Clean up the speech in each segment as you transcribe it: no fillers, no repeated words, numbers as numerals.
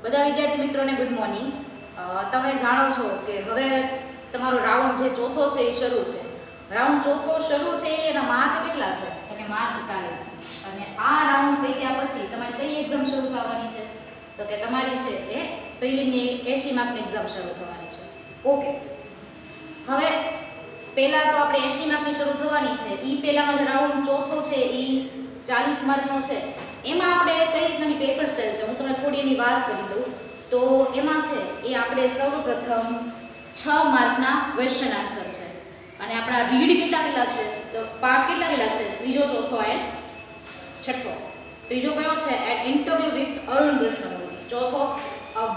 બધા વિદ્યાર્થી મિત્રોને ગુડ મોર્નિંગ. તમે જાણો છો કે હવે તમારો રાઉન્ડ જે ચોથો છે એ શરૂ છે. રાઉન્ડ ચોથો શરૂ છે એના માર્ક કેટલા છે? એટલે માર્ક 40 છે. અને આ રાઉન્ડ પત્યા પછી તમારી કઈ એક્ઝામ શરૂ થવાની છે? તો કે તમારી છે એ પ્રિલિમની 80 માર્કની એક્ઝામ શરૂ થવાની છે. ઓકે, હવે પહેલા તો આપણે 80 માર્કની શરૂ થવાની છે. ઈ પહેલાનો જે રાઉન્ડ ચોથો છે ઈ 40 માર્કનો છે. એમાં આપણે કઈ રીતની પેપર સ્ટાઇલ છે હું તમને થોડી એની વાત કરી દઉં. તો એમાં છે એ આપણે સૌપ્રથમ 6 માર્કના ક્વેશ્ચન આન્સર છે. અને આપણા રીડ કેટલા છે? તો પાઠ કેટલા છે? ત્રીજો, ચોથો અને છઠ્ઠો. ત્રીજો કયો છે? An interview with Arun Krishnamurthy. ચોથો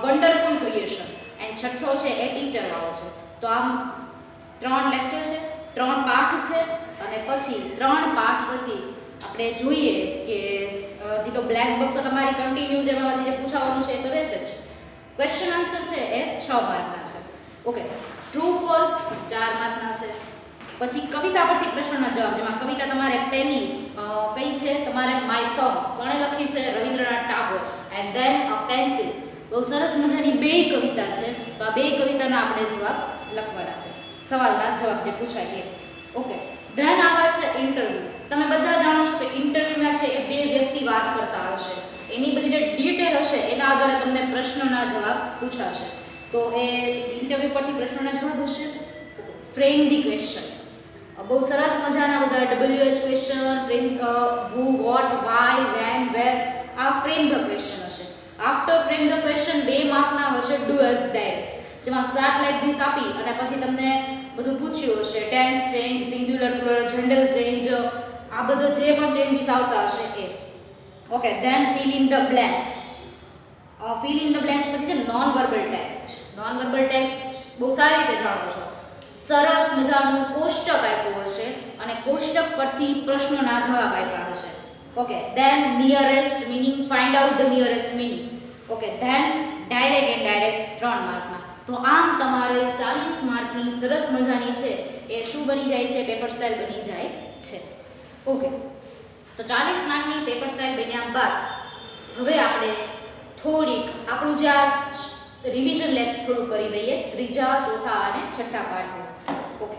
વન્ડરફુલ ક્રિએશન. એન્ડ છઠ્ઠો છે એ ટીચર વાળો છે. તો આમ 3 લેક્ચર છે, 3 પાઠ છે. અને પછી 3 પાઠ પછી આપણે જોઈએ કે હજી તો બ્લેક બુક તો તમારી કન્ટિન્યુ જેમાંથી જે પૂછાવાનું છે એ તો રહેશે જ. ક્વેશ્ચન આન્સર છે એ 6 માર્કના છે. ઓકે, ટ્રુ ફોલ્સ 4 માર્કના છે. પછી કવિતા પરથી પ્રશ્નના જવાબ, જેમાં કવિતા તમારે પહેલી કઈ છે? તમારે માય સોંગ કોણે લખી છે? Rabindranath Tagore. And then a pencil. બહુ સરસ મજાની બે કવિતા છે. તો આ બે કવિતાના આપણે જવાબ લખવાના છે, સવાલના જવાબ જે પૂછાય એ. ઓકે, ધેન આવે છે ઇન્ટરવ્યુ. તમે બધા જાણો છો કે ઇન્ટરવ્યુમાં છે એ બે વ્યક્તિ વાત કરતા હશે. એની બધી જે ડિટેલ હશે એના આધારે તમને પ્રશ્નના જવાબ પૂછાશે. તો એ ઇન્ટરવ્યુ પરથી પ્રશ્નના જવાબ હશે. Frame the question. બહુ સરસ મજાના બધા WH question, frame who, what, why, when, where, આ ફ્રેમ ધ ક્વેશ્ચન હશે. આફ્ટર ફ્રેમ ધ ક્વેશ્ચન 2 માર્કના હશે ડુ એઝ ડાયરેક્ટ, જેમાં સ્ટાર્ટ લાઈક ધીસ આપી અને પછી તમને બધું પૂછ્યું હશે. Tense change, singular, plural, gender change, આ બધું જે પણ ચેન્જીસ આવતા હશે એ. Okay, then fill in the blanks. Fill in the blanks પછી છે non verbal text. Non verbal text બહુ સારી રીતે જાણો છો. સરસ મજાનું કોષ્ટક આપ્યું હશે અને કોષ્ટક પરથી પ્રશ્નોના જવાબ આપ્યા હશે. Okay, then nearest meaning, find out the nearest meaning. Okay, then direct and direct 3 માર્કના. તો આમ તમારે 40 માર્કની સરસ મજાની છે એ શું બની જાય છે? પેપર સ્ટાઇલ બની જાય છે. ઓકે, તો 40 માર્કની પેપર સ્ટાઇલ બન્યા બાદ હવે આપણે થોડીક આપણું જે આ રિવિઝન થોડું કરી લઈએ ત્રીજા, ચોથા અને છઠ્ઠા પાઠનું. ઓકે,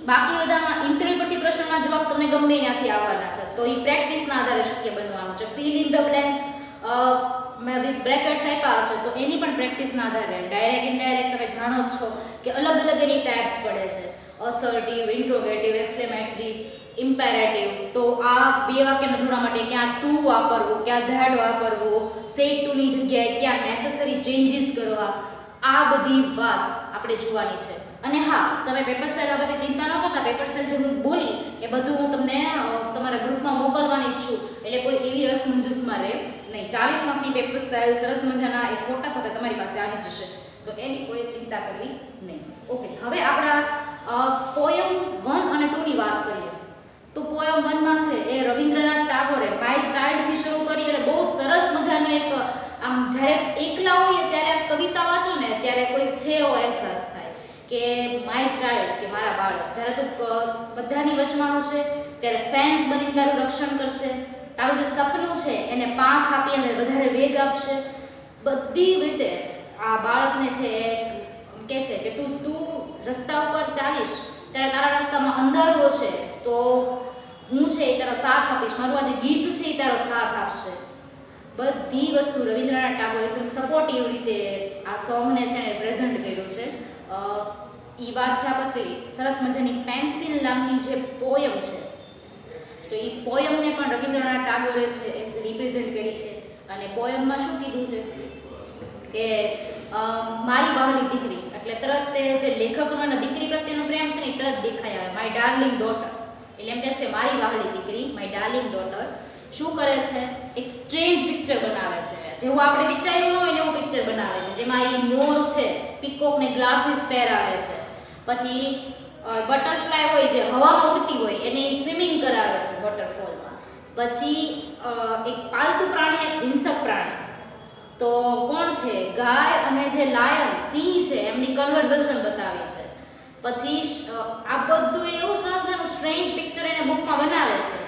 બાકી બધામાં ઇન્ટરવ્યુ પરથી પ્રશ્નના જવાબ તમને ગમે ત્યાંથી આવવાના છે. તો એ પ્રેક્ટિસના આધારે શક્ય બનવાનું છે. Fill in the blanks with brackets આપ્યા હશે તો એની પણ પ્રેક્ટિસના આધારે. ડાયરેક્ટ ઇનડાયરેક્ટ તમે જાણો જ છો કે અલગ અલગ એની ટાઈપ્સ પડે છે. અસર્ટિવ, ઇન્ટ્રોગેટિવ, એક્સક્લેમેટરી, ઇમ્પેરેટિવ. તો આ બે વાક્યને જોડવા માટે ક્યાં ટુ વાપરવું, ક્યાં ધેટ વાપરવું, સેડ ટુ ની જગ્યાએ ક્યાં નેસેસરી ચેન્જીસ કરવા, આ બધી વાત આપણે જોવાની છે. અને હા, તમે પેપર સ્ટાઇલ બાબતે ચિંતા ન કરતા. પેપર સ્ટાઇલ જે હું બોલી એ બધું હું તમને તમારા ગ્રુપમાં મોકલવાની જ છું. એટલે કોઈ એવી અસમંજસમાં રહે નહીં. 40 માર્કની પેપર સ્ટાઇલ સરસ મજાના એક ફોટા સાથે તમારી પાસે આવી જશે. તો એની કોઈ ચિંતા કરવી નહીં. ઓકે, હવે આપણા પોયમ 1 અને 2 ની વાત કરીએ. તો પોયમ 1 માં છે એ રવિન્દ્રનાથ ટાગોરે માય ચાઇલ્ડથી શરૂ કરી અને બહુ સરસ મજાનો એક આમ જ્યારે એકલા હોઈએ ત્યારે આ કવિતા વાંચો ને ત્યારે કોઈ છે એવો અહેસાસ થાય કે માય ચાઇલ્ડ, કે મારા બાળક. જ્યારે તું બધાની વચમાં હશે ત્યારે ફેન્સ બનીને તારું રક્ષણ કરશે. તારું જે સપનું છે એને પાંખ આપી અને વધારે વેગ આપશે. બધી રીતે આ બાળકને છે એ કહે છે કે તું રસ્તા ઉપર ચાલીશ ત્યારે તારા રસ્તામાં અંધારું હશે તો હું છે એ તારો સાથ આપીશ. મારું આ જે ગીત છે એ તારો સાથ આપશે. બધી વસ્તુ રવિન્દ્રનાથ ટાગોર એકદમ સપોર્ટિવ રીતે આ સોંગને છે ને પ્રેઝન્ટ કર્યું છે. એ વાત થયા પછી સરસ મજાની પેન્સિલ નામની જે પોયમ છે તો એ પોયમને પણ રવિન્દ્રનાથ ટાગોરે છે એ રિપ્રેઝન્ટ કરી છે. અને પોયમમાં શું કીધું છે કે મારી વહાલી દીકરી, એટલે તરત તે જે લેખકનો દીકરી પ્રત્યેનો પ્રેમ છે ને એ તરત દેખાય આવે. માય ડાર્લિંગ ડોટર, એટલે એમ કહે છે મારી વહાલી દીકરી, માય ડાર્લિંગ ડોટર. શું કરે છે? એક સ્ટ્રેન્જ પિક્ચર બનાવે છે. જેવું આપણે વિચાર્યું ન હોય ને એવું પિક્ચર બનાવે છે. જેમાં એ મોર છે, પીકોકને ગ્લાસીસ પહેરાવે છે. પછી બટરફ્લાય હોય જે હવામાં ઉડતી હોય એને સ્વિમિંગ કરાવે છે વોટરફોલમાં. પછી એક પાલતુ પ્રાણી, એક હિંસક પ્રાણી, તો કોણ છે? ગાય અને જે લાયન, સિંહ છે, એમની કન્વર્ઝેશન બતાવી છે. પછી આ બધું એવું સરસ મજાનું સ્ટ્રેન્જ પિક્ચર એને બુકમાં બનાવે છે.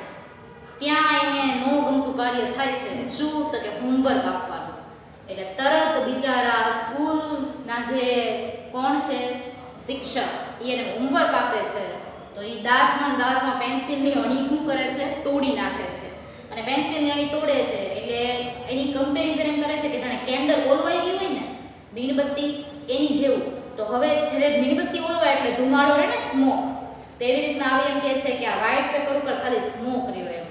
ત્યાં એને નો ગમતું કાર્ય થાય છે. શું? તો કે હોમવર્ક આપવાનું. એટલે તરત બિચારા સ્કૂલના જે કોણ છે શિક્ષક એને હોમવર્ક આપે છે તો એ દાજમાં પેન્સિલની અણી શું કરે છે તોડી નાખે છે અને પેન્સિલની અણી તોડે છે એટલે એની કમ્પેરિઝન એમ કરે છે કે જાણે કેન્ડલ ઓલવાઈ ગઈ હોય ને મીણબત્તી એની જેવું. તો હવે જ્યારે મીણબત્તી ઓલવાય એટલે ધુમાડો રહે ને સ્મોક, તેવી રીતના આવી એમ કહે છે કે આ વ્હાઇટ પેપર ઉપર ખાલી સ્મોક રહ્યો એમ.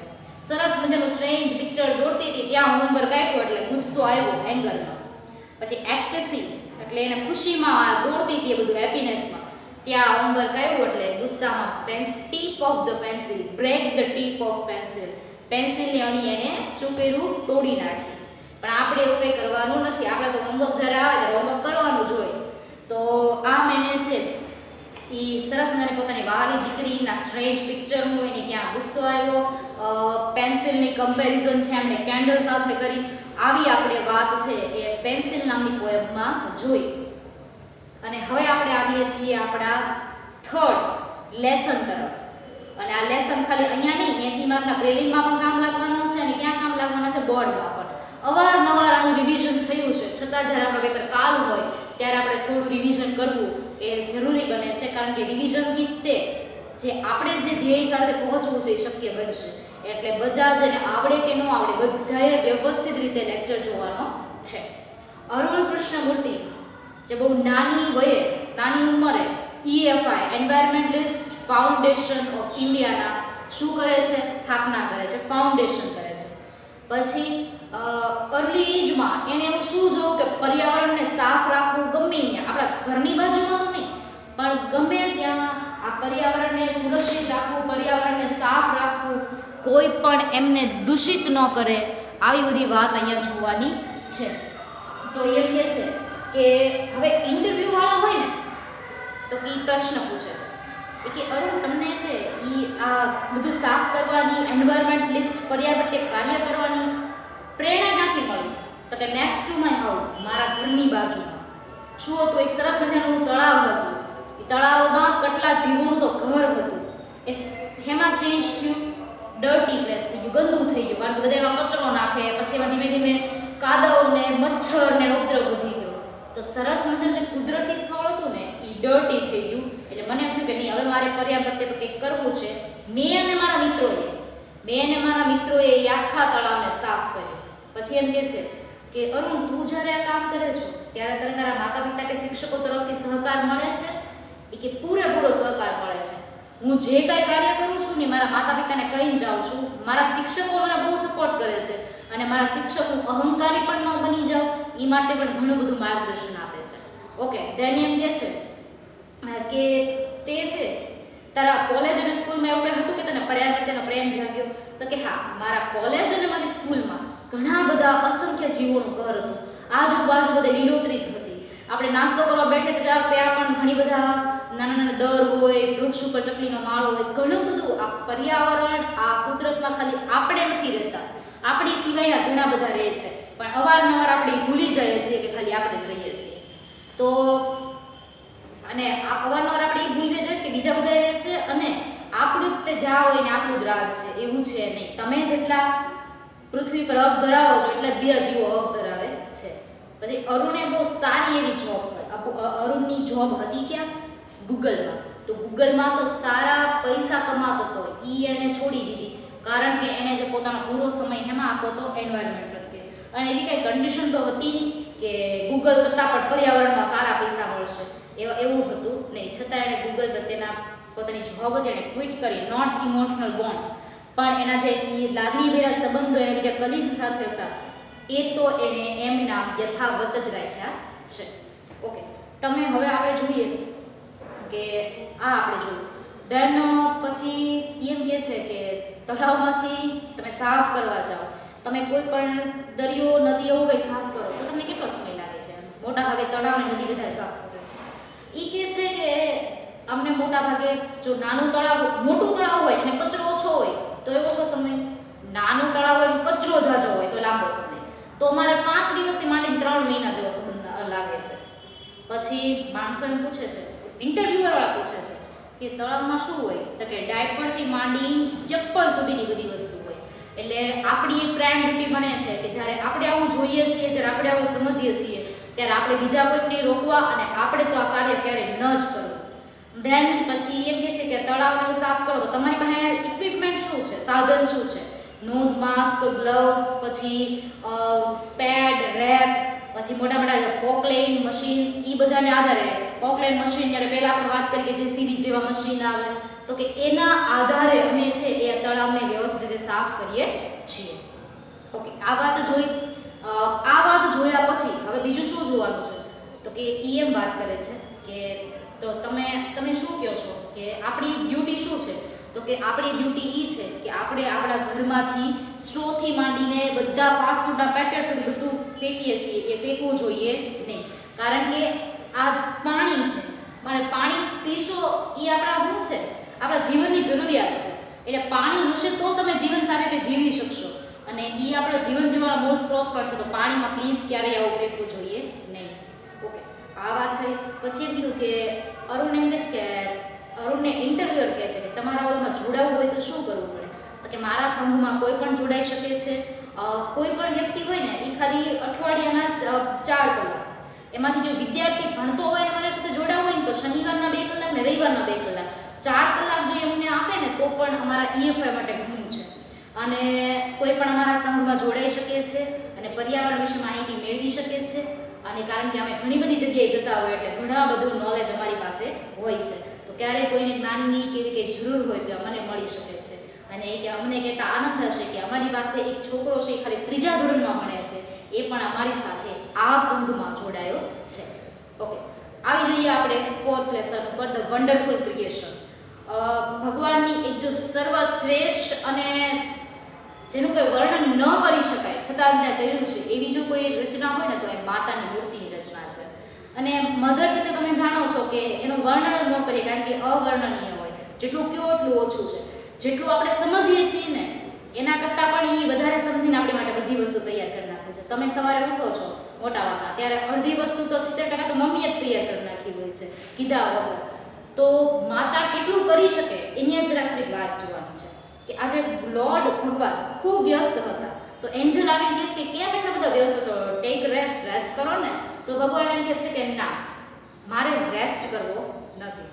સરસ મજાનું સ્ટ્રેન્જ પિક્ચર દોરતી હતી ત્યાં હોમવર્ક આપ્યો એટલે ગુસ્સો આવ્યો એંગરમાં. પછી એક્ટસી એટલે એને ખુશીમાં દોડતી હતી એ બધું હેપીનેસમાં, ત્યાં હોમવર્ક આવ્યું એટલે ગુસ્સામાં tip of the pencil, break the tip of pencil, પેન્સિલની અણી એને શું કર્યું તોડી નાખી. પણ આપણે એવું કંઈ કરવાનું નથી, આપણે તો હોમવર્ક જ્યારે આવે ત્યારે હોમવર્ક કરવાનું જ હોય. તો આમ એને છે એ સરસ મજાની પોતાની વહાલી દીકરીના સ્ટ્રેન્જ પિક્ચરનું એને ક્યાં ગુસ્સો આવ્યો, પેન્સિલની કમ્પેરિઝન છે એમને કેન્ડલ સાથે કરી, આવી આપણે વાત છે એ પેન્સિલ નામની પોએમમાં જોઈ. અને હવે આપણે આવીએ છીએ આપણા થર્ડ લેસન તરફ. અને આ લેસન ખાલી અહીંયા નહીં 80 માર્કના પ્રિલિમમાં પણ કામ લાગવાનો છે અને ક્યાં કામ લાગવાના છે બોર્ડમાં પણ. અવારનવાર આનું રિવિઝન થયું છે, છતાં જ્યારે આપણો પેપર કાલ હોય ત્યારે આપણે થોડું રિવિઝન કરવું એ જરૂરી બને છે, કારણ કે રિવિઝનથી તે જે આપણે જે ધ્યેય સાથે પહોંચવું છે એ શક્ય બનશે. એટલે બધા જેને આવડે કે ન આવડે બધાએ વ્યવસ્થિત રીતે લેક્ચર જોવાનો છે. અરુણ કૃષ્ણમૂર્તિ જે બહુ નાની વયે નાની ઉંમરે EFI એન્વાયરમેન્ટલિસ્ટ ફાઉન્ડેશન ઓફ ઇન્ડિયાના શું કરે છે સ્થાપના કરે છે, ફાઉન્ડેશન કરે છે. પછી અર્લી એજમાં એને એવું શું જોયું કે પર્યાવરણને સાફ રાખવું ગમે ત્યાં, આપણા ઘરની બાજુમાં તો નહીં પણ ગમે ત્યાં આ પર્યાવરણને સુરક્ષિત રાખવું, પર્યાવરણને સાફ રાખવું, કોઈ પણ એમને દૂષિત ન કરે, આવી બધી વાત અહીંયા જોવાની છે. તો એ કહે છે કે હવે ઇન્ટરવ્યૂ વાળા હોય ને તો એ પ્રશ્ન પૂછે છે એ કે અરુણ તમને છે એ આ બધું સાફ કરવાની, એન્વાયરમેન્ટલિસ્ટ પર્યાવરણ પ્રત્યે કાર્ય કરવાની પ્રેરણા ક્યાંથી મળી? તો કે નેક્સ્ટ ટુ માય હાઉસ, મારા ઘરની બાજુમાં શું હતું એક સરસ મજાનું તળાવ હતું. એ તળાવમાં કેટલા જીવોનું તો ઘર હતું. એ એમાં ચેન્જ થયું, ડર્ટી પ્લેસ થઈ ગયું, ગંદુ થઈ ગયું, કારણ કે બધા એમાં કચરો નાખે, પછી એમાં ધીમે ધીમે કાદવ ને મચ્છર ને ઉપદ્રવ વધી ગયો. તો સરસ મજાનું જે કુદરતી સ્થળ હતું ને એ ડર્ટી થઈ ગયું. એટલે મને એમ થયું કે નહીં, હવે મારે પર્યાવરણ પ્રત્યે કંઈક કરવું છે. મેં અને મારા મિત્રોએ એ આખા તળાવને સાફ કર્યું. પછી એમ કહે છે કે અરુણ તું જ્યારે આ કામ કરે છો ત્યારે તને તારા માતા પિતા કે શિક્ષકો તરફથી સહકાર મળે છે? એ કે પૂરેપૂરો સહકાર મળે છે. હું જે કાંઈ કાર્ય કરું છું ને મારા માતા પિતાને કહીને જાઉં છું. મારા શિક્ષકો મને બહુ સપોર્ટ કરે છે અને મારા શિક્ષકો અહંકારી પણ ન બની જાઉં એ માટે પણ ઘણું બધું માર્ગદર્શન આપે છે. ઓકે, ધેન એમ કહે છે કે તે છે તારા કોલેજ અને સ્કૂલમાં એવું કંઈ હતું કે તને પર્યાવરણ પ્રત્યેનો પ્રેમ જાગ્યો? તો કે હા, મારા કોલેજ અને મારી સ્કૂલમાં ઘણા બધા અસંખ્ય જીવોનું ઘર હતું. આજુબાજુ બધે લીલોતરી જ હતી. આપણે નાસ્તો કરવા બેઠે તો ત્યાં પણ ઘણી બધા નાના નાના દર હોય, વૃક્ષ ઉપર ચકલીનો માળો હોય, ઘણું બધું. આ પર્યાવરણ, આ કુદરતમાં ખાલી આપણે નથી રહેતા, આપણી સિવાયના ઘણા બધા રહે છે, પણ અવારનવાર આપણે ભૂલી જઈએ છીએ કે ખાલી આપણે જ રહીએ છીએ. તો અને અવારનવાર આપણે એ ભૂલી જઈએ છીએ કે બીજા બધા રહે છે અને આપણું જ તે જ્યાં હોય ને આપણું જ રાજ છે, એવું છે નહીં. તમે જેટલા પૃથ્વી પર હક ધરાવો છો એટલે બીજા જીવો હક ધરાવે છે. પછી અરુણે બહુ સારી એવી જોબ કરી. અરુણની જોબ હતી ક્યાં? ગૂગલમાં. તો ગૂગલમાં તો સારા પૈસા કમાતો હતો. એને છોડી દીધી કારણ કે એને જે પોતાનો પૂરો સમય એમાં આપો હતો એન્વાયરમેન્ટ પ્રત્યે. અને એવી કંઈ કન્ડિશન તો હતી નહીં કે ગૂગલ કરતાં પણ પર્યાવરણમાં સારા પૈસા મળશે, એવું હતું નહીં. છતાં એણે ગૂગલ પ્રત્યેના પોતાની જોબ હતી એણે ક્વિટ કરી. નોટ ઇમોશનલ બોન્ડ, પણ એના જે લાગણીભેરા સંબંધો એના બીજા કલીગ સાથે હતા એ તો એણે એમના યથાવત જ રાખ્યા છે. ઓકે, તમે હવે આપણે જોઈએ કે આ આપણે જોયું. દેન પછી એમ કહે છે કે તળાવમાંથી તમે સાફ કરવા જાઓ, તમે કોઈ પણ દરિયો, નદી એવું કંઈ સાફ કરો તો તમને કેટલો સમય લાગે છે? મોટા ભાગે તળાવ અને નદી વધારે સાફ કરે છે. એ કહે છે કે અમને મોટા ભાગે જો નાનું તળાવ, મોટું તળાવ હોય અને કચરો ઓછો હોય તો એ ઓછો સમય, નાનું તળાવ હોય કચરો ઝાઝો હોય તો લાંબો સમય. તો અમારે 5 દિવસથી માંડીને 3 મહિના જેવો સંબંધ લાગે છે. પછી માણસો એમ પૂછે છે, ઇન્ટરવ્યુઅરવાળા પૂછે છે કે તળાવમાં શું હોય? તો કે ડાયપરથી માંડી ચપ્પલ સુધીની બધી વસ્તુ હોય. એટલે આપણી એક પ્રાઇમ ડ્યુટી બને છે કે જ્યારે આપણે આવું જોઈએ છીએ, જ્યારે આપણે આવું સમજીએ છીએ, ત્યારે આપણે બીજા કોઈકને રોકવા અને આપણે તો આ કાર્ય ક્યારેય ન જ કરવું. ધેન પછી એમ કહે છે કે તળાવને એવું સાફ કરો તો તમારી પાસે ઇક્વિપમેન્ટ શું છે, સાધન શું છે? નોઝ માસ્ક, ગ્લવ્સ, પછી સ્પેડ, રેપ, પછી મોટા મોટા પોકલેન મશીન્સ, એ બધાને આધારે પોકલેન મશીન જ્યારે પહેલાં આપણે વાત કરી કે જેસીબી જેવા મશીન આવે, તો કે એના આધારે અમે છે એ તળાવને વ્યવસ્થિત રીતે સાફ કરીએ છીએ. ઓકે, આ વાત જોયા પછી હવે બીજું શું જોવાનું છે? તો કે એમ વાત કરે છે કે તો તમે શું કહો છો કે આપણી ડ્યુટી શું છે? તો કે આપણી ડ્યુટી એ છે કે આપણે આપણા ઘરમાંથી સ્ટ્રોથી માંડીને બધા ફાસ્ટ ફૂડના પેકેટ સુધી બધું ફેંકીએ છીએ, એ ફેંકવું જોઈએ નહીં. કારણ કે આ પાણી છે, અને પાણી પીશો એ આપણા શું છે? આપણા જીવનની જરૂરિયાત છે. એટલે પાણી હશે તો તમે જીવન સારી રીતે જીવી શકશો, અને એ આપણા જીવન જીવવાનો મૂળ સ્ત્રોત પણ છે. તો પાણીમાં પ્લીઝ ક્યારેય આવું ફેંકવું જોઈએ નહીં. ઓકે, આ વાત થઈ. પછી એમ કીધું કે અરુણ એમ કહે છે કે અરુણને ઇન્ટરવ્યુઅર કહે છે કે તમારા ઓળમાં જોડાવવું હોય તો શું કરવું પડે? તો કે મારા સંઘમાં કોઈ પણ જોડાઈ શકે છે. કોઈ પણ વ્યક્તિ હોય ને એ ખાલી અઠવાડિયાના 4 કલાક, એમાંથી જો વિદ્યાર્થી ભણતો હોય ને મારી સાથે જોડાવવું હોય ને તો શનિવારના 2 કલાક ને રવિવારના 2 કલાક, 4 કલાક જો એમને આપે ને તો પણ અમારા EFI માટે ઘણું છે. અને કોઈ પણ અમારા સંઘમાં જોડાઈ શકે છે અને પર્યાવરણ વિશે માહિતી મેળવી શકે છે. અને કારણ કે અમે ઘણી બધી જગ્યાએ જતા હોય એટલે ઘણા બધું નોલેજ અમારી પાસે હોય છે. તો ક્યારેય કોઈને જ્ઞાનની કેવી કંઈ જરૂર હોય તો અમને મળી શકે છે. અને એ કે અમને કહેતા આનંદ થશે કે અમારી પાસે એક છોકરો છે એ ખાલી 3જા ધોરણમાં ભણે છે, એ પણ અમારી સાથે આ સંઘમાં જોડાયો છે. ઓકે, આવી જઈએ આપણે 4th લેસન ઉપર, ધ વન્ડરફુલ ક્રિએશન. ભગવાનની એક જો સર્વશ્રેષ્ઠ અને જેનું કોઈ વર્ણન ન કરી શકાય છતાં ત્યાં કહ્યું છે એવી જો કોઈ રચના હોય ને તો એ માતાની મૂર્તિની રચના છે. અને મધર વિશે તમે જાણો છો કે એનું વર્ણન ન કરીએ કારણ કે અવર્ણનીય હોય. જેટલું કયો એટલું ઓછું છે. જેટલું આપણે સમજીએ છીએ ને એના કરતાં પણ એ વધારે સમજીને આપણી માટે બધી વસ્તુ તૈયાર કરી નાખે છે. તમે સવારે ઉઠો છો મોટા ભાગના ત્યારે અડધી વસ્તુ તો 70% તો મમ્મીએ જ તૈયાર કરી નાખી હોય છે કીધા વગર. તો માતા કેટલું કરી શકે એની જ થોડીક વાત જોવાની છે કે આજે લોર્ડ ભગવાન ખૂબ વ્યસ્ત હતા, તો એન્જલ આવીને કહે છે કેમ એટલા બધા વ્યસ્ત છો, ટેક રેસ્ટ કરો ને. તો ભગવાન એમ કહે છે કે ના, મારે રેસ્ટ કરવો નથી,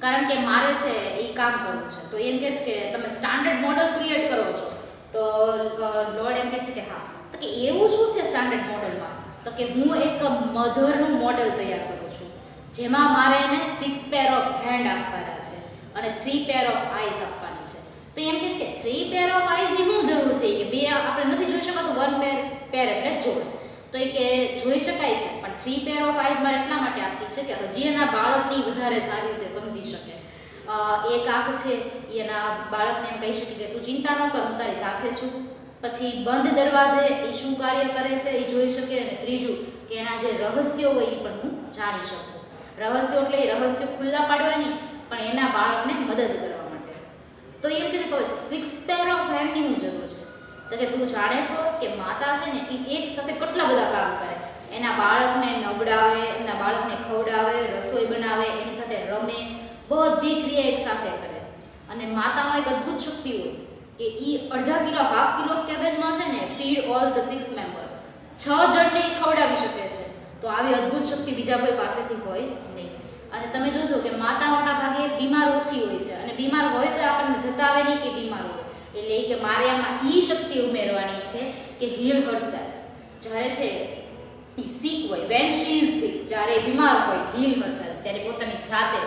કારણ કે મારે છે એ કામ કરવું છે. તો એમ કહે છે કે તમે સ્ટાન્ડર્ડ મોડલ ક્રિએટ કરો છો? તો લોર્ડ એમ કહે છે કે હા. તો કે એવું શું છે સ્ટાન્ડર્ડ મોડલમાં? તો કે હું એક મધરનું મોડલ તૈયાર કરું છું જેમાં મારે એને 6 પેર ઓફ હેન્ડ આપવાના છે અને 3 પેર ઓફ આઈઝ આપવાની છે. તો એમ કહે છે કે 3 પેર ઓફ આઈઝની શું જરૂર છે કે બે આપણે નથી જોઈ શકાતું, 1 પેર એટલે જોડ. તો એ કે જોઈ શકાય છે પણ 3 પેર ઓફ આઈઝ મારે એટલા માટે આપવી છે કે હજી એના બાળકની વધારે સારી રીતે સમજી શકે. એક આંખ છે એના બાળકને એમ કહી શકે કે તું ચિંતા ન કર, હું તારી સાથે છું. પછી બંધ દરવાજે એ શું કાર્ય કરે છે એ જોઈ શકે. અને ત્રીજું કે એના જે રહસ્યો હોય એ પણ હું જાણી શકું. રહસ્યો એટલે એ રહસ્યો ખુલ્લા પાડવાની પણ એના બાળકને મદદ કરવા માટે. તો એમ કે 6 પેર ઓફ હેન્ડની હું જરૂર છે? તો કે તું જાણે છો કે માતા છે ને એ એક સાથે કેટલા બધા કામ કરે. એના બાળકને નવડાવે, એના બાળકને ખવડાવે, રસોઈ બનાવે, એની સાથે રમે, બધી ક્રિયા એક સાથે કરે. અને માતામાં એક અદ્ભુત શક્તિ હોય કે એ અડધા કિલો, હાફ કિલો ઓફ કેબેજમાં છે ને ફીડ ઓલ ધ 6 મેમ્બર, 6 જણને ખવડાવી શકે છે. તો આવી અદ્ભુત શક્તિ બીજા કોઈ પાસેથી હોય નહીં. અને તમે જોજો કે માતા મોટા ભાગે બીમાર ઓછી હોય છે, અને બીમાર હોય તો આપણને જતાવે નહીં કે બીમાર હોય. એટલે કે મારે આમાં એ શક્તિ ઉમેરવાની છે કે હીલ હરસેલ્ફ. જ્યારે છે એ સિક હોય, વેન શી ઇઝ સિક, જ્યારે બીમાર હોય, હીલ હરસેલ્ફ, ત્યારે પોતાની જાતે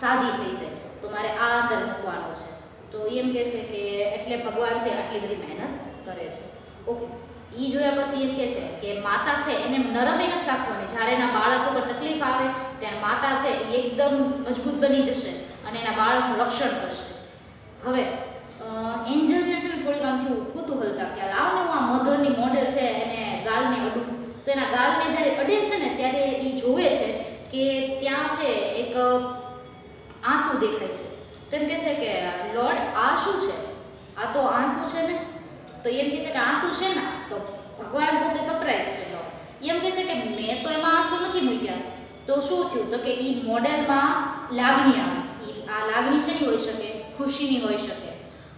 સાજી થઈ જાય. તો મારે આ અંદર મૂકવાનો છે. તો એમ કહે છે કે એટલે ભગવાન છે આટલી બધી મહેનત કરે છે. ઓકે, એ જોયા પછી એમ કહે છે કે માતા છે એને નરમે નથી રાખવાની. જ્યારે એના બાળક ઉપર તકલીફ આવે ત્યારે માતા છે એ એકદમ મજબૂત બની જશે અને એના બાળકનું રક્ષણ કરશે. હવે એન્જલને છે ને થોડીક આમ થયું કુતૂહલતા કે લાવ ને હું આ મધરની મોડેલ છે એને ગાલને અડું. તો એના ગાલને જ્યારે અડે છે ને ત્યારે એ જોવે છે કે ત્યાં છે એક આંસુ દેખાય છે. તો એમ કહે છે કે લોર્ડ આ શું છે? આ તો આંસુ છે ને. તો એમ કહે છે કે આંસુ છે ને. તો ભગવાન પોતે સરપ્રાઈઝ છે. લોર્ડ એમ કહે છે કે મેં તો એમાં આંસુ નથી મૂક્યા. તો શું થયું? તો કે એ મોડેલમાં લાગણી આવી. આ લાગણી શેની હોઈ શકે? ખુશીની હોઈ શકે,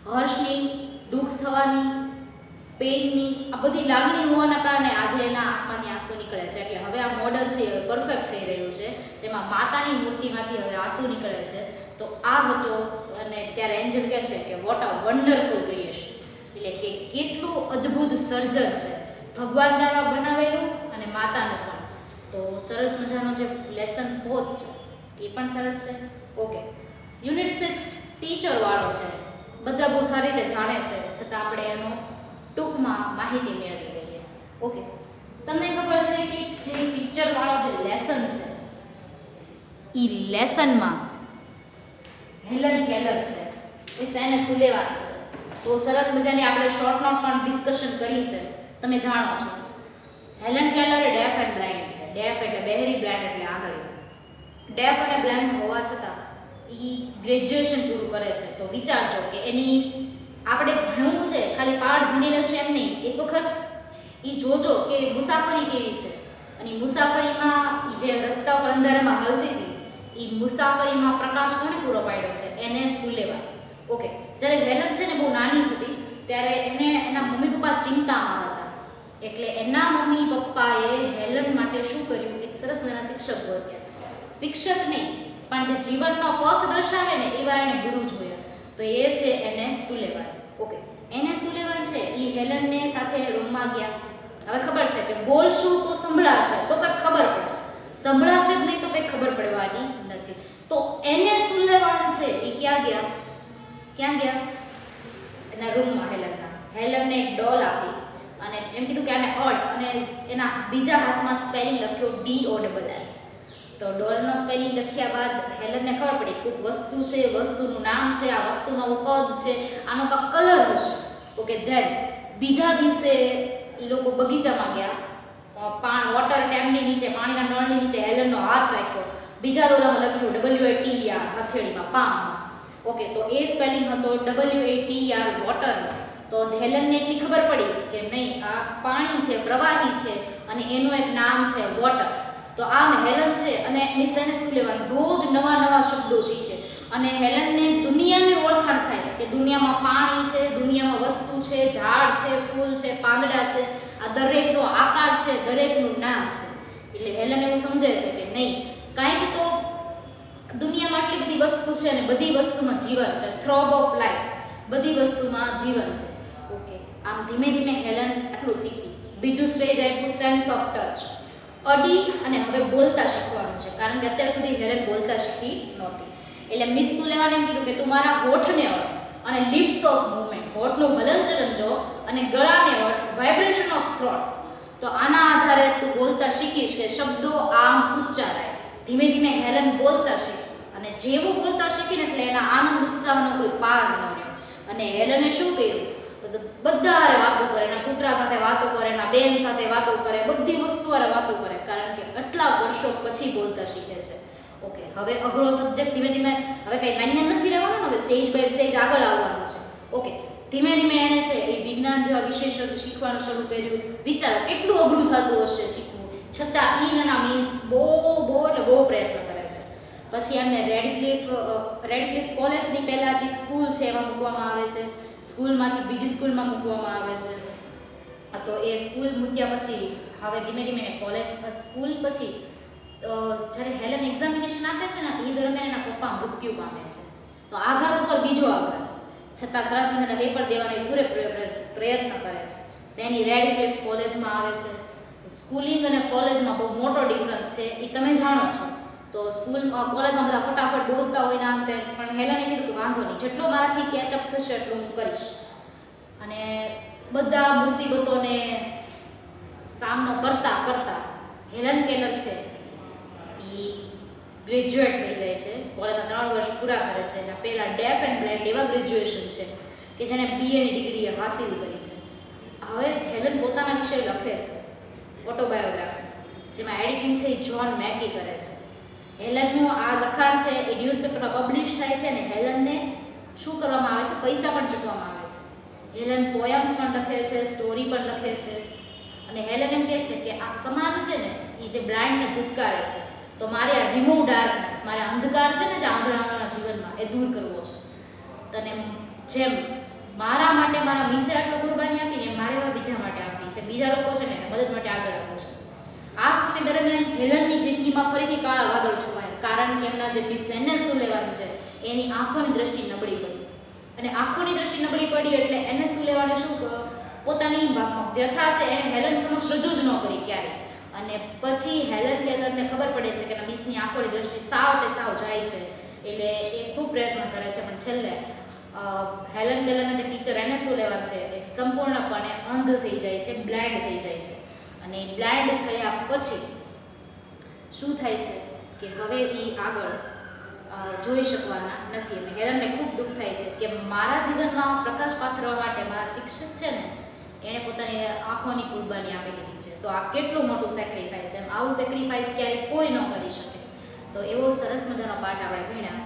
હર્ષની, દુઃખ થવાની, પેઇનની આ બધી લાગણી હોવાના કારણે આજે એના આંખમાંથી આંસુ નીકળે છે. એટલે હવે આ મોડલ છે એ પરફેક્ટ થઈ રહ્યું છે, જેમાં માતાની મૂર્તિમાંથી હવે આંસુ નીકળે છે. તો આ હતો, અને ત્યારે એન્જલ કહે છે કે વોટ અ વન્ડરફુલ ક્રિએશન, એટલે કે કેટલું અદ્ભુત સર્જન છે ભગવાન દ્વારા બનાવેલું અને માતાનું પણ. તો સરસ મજાનો જે લેસન 4 છે એ પણ સરસ છે. ઓકે, યુનિટ 6 ટીચર વાળો છે. બધા બહુ સારી રીતે જાણે છે, છતાં આપણે એનો ટૂંકમાં માહિતી મેળવી લઈએ. ઓકે, તમને ખબર છે કે જે ટીચર વાળો જે લેસન છે એ લેસનમાં હેલન કેલર છે એ સેને સુલેવાન છે. તો સરસ મજાની આપણે શોર્ટ નોટ પણ ડિસ્કશન કરી છે, તમે જાણો છો. Helen Keller A deaf and blind છે. ડેફ એટલે બહેરી, બ્લાઇન્ડ એટલે આંધળી. ડેફ અને બ્લાઇન્ડ હોવા છતાં એ ગ્રેજ્યુએશન પૂરું કરે છે. તો વિચારજો કે એની આપણે ભણવું છે, ખાલી પાઠ ભણી લેશું એમ નહીં, એક વખત એ જોજો કે મુસાફરી કેવી છે. અને મુસાફરીમાં જે રસ્તા પર અંધારામાં હલતી હતી એ મુસાફરીમાં પ્રકાશ કોણે પૂરો પાડ્યો છે? એને સુલેવાન. ઓકે, જ્યારે હેલન છે ને બહુ નાની હતી ત્યારે એના મમ્મી પપ્પા ચિંતામાં હતા. એટલે એના મમ્મી પપ્પાએ હેલન માટે શું કર્યું? એક સરસ મજાના શિક્ષક ગોત્યા. શિક્ષક નહીં પણ જે જીવનનો પથ દર્શાવે ને એવા એને ગુરુ જોયા. તો એ છે એને સુલેવાન. ઓકે, એને સુલેવાન છે એ હેલનને સાથે રૂમમાં ગયા. હવે ખબર છે કે બોલશું તો સંભળાશે તો કંઈક ખબર પડશે, સંભળાશે જ નહીં તો કંઈ ખબર પડવાની નથી. તો એને સુલેવાન છે એ ક્યાં ગયા? એના રૂમમાં હેલનને એક ડોલ આપી અને એમ કીધું કે આને અડ, અને એના બીજા હાથમાં સ્પેલિંગ લખ્યો DOLL. તો ડોલનો સ્પેલિંગ લખ્યા બાદ હેલનને ખબર પડી કોઈક વસ્તુ છે, વસ્તુનું નામ છે, આ વસ્તુનો કદ છે, આનો કાંઈક કલર હશે. ઓકે, ધેન બીજા દિવસે એ લોકો બગીચામાં ગયા. વોટર ટેપની નીચે, પાણીના નળની નીચે હેલનનો હાથ રાખ્યો. બીજા દોરામાં લખ્યું WATER, હથેળીમાં, પામમાં. ઓકે, તો એ સ્પેલિંગ હતો WATER, વોટર. તો હેલનને એટલી ખબર પડી કે નહીં, આ પાણી છે, પ્રવાહી છે, અને એનું એક નામ છે વોટર. તો આમ હેલન છે અને નિશાને શું લેવાનું, રોજ નવા નવા શબ્દો શીખે. અને હેલનને દુનિયાની ઓળખાણ થાય કે દુનિયામાં પાણી છે, દુનિયામાં વસ્તુ છે, ઝાડ છે, ફૂલ છે, પાંદડા છે, આ દરેકનો આકાર છે, દરેકનું નામ છે. એટલે હેલન એવું સમજે છે કે નહીં, કાંઈક તો દુનિયામાં આટલી બધી વસ્તુ છે અને બધી વસ્તુમાં જીવન છે. થ્રોબ ઓફ લાઈફ, બધી વસ્તુમાં જીવન છે. ઓકે, આમ ધીમે ધીમે હેલન આટલું શીખી. બીજું સ્ટેજ આપ્યું સેન્સ ઓફ ટચ. અડી અને હવે બોલતા શીખવાનું છે, કારણ કે અત્યાર સુધી હેલન બોલતા શીખી નહોતી. એટલે મિસ સુલેવાને એમ કીધું કે તું મારા હોઠને અડ અને લિપ્સ ઓફ મૂવમેન્ટ, હોઠનું હલનચલન જો, અને ગળાને અડ, વાઇબ્રેશન ઓફ થ્રોટ. તો આના આધારે તું બોલતા શીખીશ કે શબ્દો આમ ઉચ્ચારાય. ધીમે ધીમે હેલન બોલતા શીખી, અને જેવું બોલતા શીખીને એટલે એના આનંદ ઉત્સાહનો કોઈ પાર ન રહ્યો. અને હેલને શું કર્યું? બધા હારે વાતો કરે, એના કૂતરા સાથે વાતો કરે, એના બેન સાથે વાતો કરે, બધી વસ્તુ હારે વાતો કરે, કારણ કે આટલા વર્ષો પછી બોલતા શીખે છે. ઓકે, હવે અઘરો સબ્જેક્ટ ધીમે ધીમે, હવે કંઈ નાન્યા નથી રહેવાનું, હવે સ્ટેજ બાય સ્ટેજ આગળ આવવાનું છે. ઓકે, ધીમે ધીમે એણે છે એ વિજ્ઞાન જેવા વિષય શીખવાનું શરૂ કર્યું. વિચારો કેટલું અઘરું થતું હશે શીખવું, છતાં એના મીન્સ બહુ પ્રયત્ન કરે છે. પછી એમને રેડક્લિફ કોલેજની પહેલાં જે સ્કૂલ છે એમાં મૂકવામાં આવે છે. સ્કૂલમાંથી બીજી સ્કૂલમાં મૂકવામાં આવે છે. તો એ સ્કૂલ મૂક્યા પછી હવે ધીમે ધીમે કોલેજ, સ્કૂલ પછી જ્યારે હેલન એક્ઝામિનેશન આપે છે ને એ દરમિયાન એના પપ્પા મૃત્યુ પામે છે. તો આઘાત ઉપર બીજો આઘાત, છતાં સરસ મજાના પેપર દેવાનો પૂરેપૂરો પ્રયત્ન કરે છે. તેની રેડક્લિફ કોલેજમાં આવે છે. સ્કૂલિંગ અને કોલેજમાં બહુ મોટો ડિફરન્સ છે, એ તમે જાણો છો. તો કોલેજમાં બધા ફટાફટ બોલતા હોય ને આમ તેમ, પણ હેલને કીધું કે વાંધો નહીં, જેટલો મારાથી કેચઅપ થશે એટલું હું કરીશ. અને બધા મુસીબતોને સામનો કરતા કરતા હેલન કેલર છે એ ગ્રેજ્યુએટ થઈ જાય છે. કોલેજના 3 વર્ષ પૂરા કરે છે. એના પહેલાં ડેફ એન્ડ બ્લાઇન્ડ એવા ગ્રેજ્યુએશન છે કે જેણે BAની ડિગ્રી હાસિલ કરી છે. હવે હેલન પોતાના વિશે લખે છે ઓટોબાયોગ્રાફી, જેમાં એડિટિંગ છે એ જ્હોન મેકી કરે છે. હેલનનું આ લખાણ છે એ ન્યૂઝપેપરમાં પબ્લિશ થાય છે, અને હેલનને શું કરવામાં આવે છે? પૈસા પણ ચૂકવવામાં આવે છે. હેલન પોયમ્સ પણ લખે છે, સ્ટોરી પણ લખે છે. અને હેલન એમ કહે છે કે આ સમાજ છે ને એ જે બ્લાઇન્ડને ધૂતકારે છે, તો મારે આ રિમૂવ ડાર્કનેસ, મારે અંધકાર છે ને જે આંધળાના જીવનમાં, એ દૂર કરવો છે. અને જેમ મારા માટે મારા મિસે આટલો કુરબાની આપીને મારે હવે બીજા માટે આપવી છે, બીજા લોકો છે ને મદદ માટે આગળ આવવું છે. આ સમય દરમિયાન હેલનની જિંદગીમાં ફરીથી કાળા વાદળ છવાયા, કારણ કે એમના જે મિસ એને શું લેવાનું છે એની આંખોની દ્રષ્ટિ નબળી પડી. અને આંખોની દ્રષ્ટિ નબળી પડી એટલે એને શું લેવાનું, શું પોતાની વ્યથા છે એને હેલન સમક્ષ રજૂ જ ન કરી ક્યારે. અને પછી હેલન કેલરને ખબર પડે છે કે મિસની આંખોની દ્રષ્ટિ સાવ એટલે સાવ જાય છે, એટલે એ ખૂબ પ્રયત્ન કરે છે, પણ છેલ્લે હેલન કેલરના જે ટીચર એને શું લેવા છે એ સંપૂર્ણપણે અંધ થઈ જાય છે, બ્લાઇન્ડ થઈ જાય છે. અને બ્લાઇન્ડ થયા પછી શું થાય છે કે હવે એ આગળ જોઈ શકવાના નથી. અને હેલનને ખૂબ દુઃખ થાય છે કે મારા જીવનમાં પ્રકાશ પાથરવા માટે મારા શિક્ષક છે ને એણે પોતાની આંખોની કુરબાની આપી દીધી છે, તો આ કેટલું મોટું સેક્રિફાઈસ છે. આવું સેક્રિફાઈસ ક્યારેય કોઈ ન કરી શકે. તો એવો સરસ મજાનો પાઠ આપણે ભણ્યા.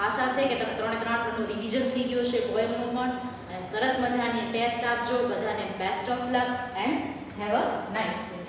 આશા છે કે તમે 3 રિવિઝન થઈ ગયું છે પોએમનું પણ, અને સરસ મજાની ટેસ્ટ આપજો. બધાને best of luck and have a nice day.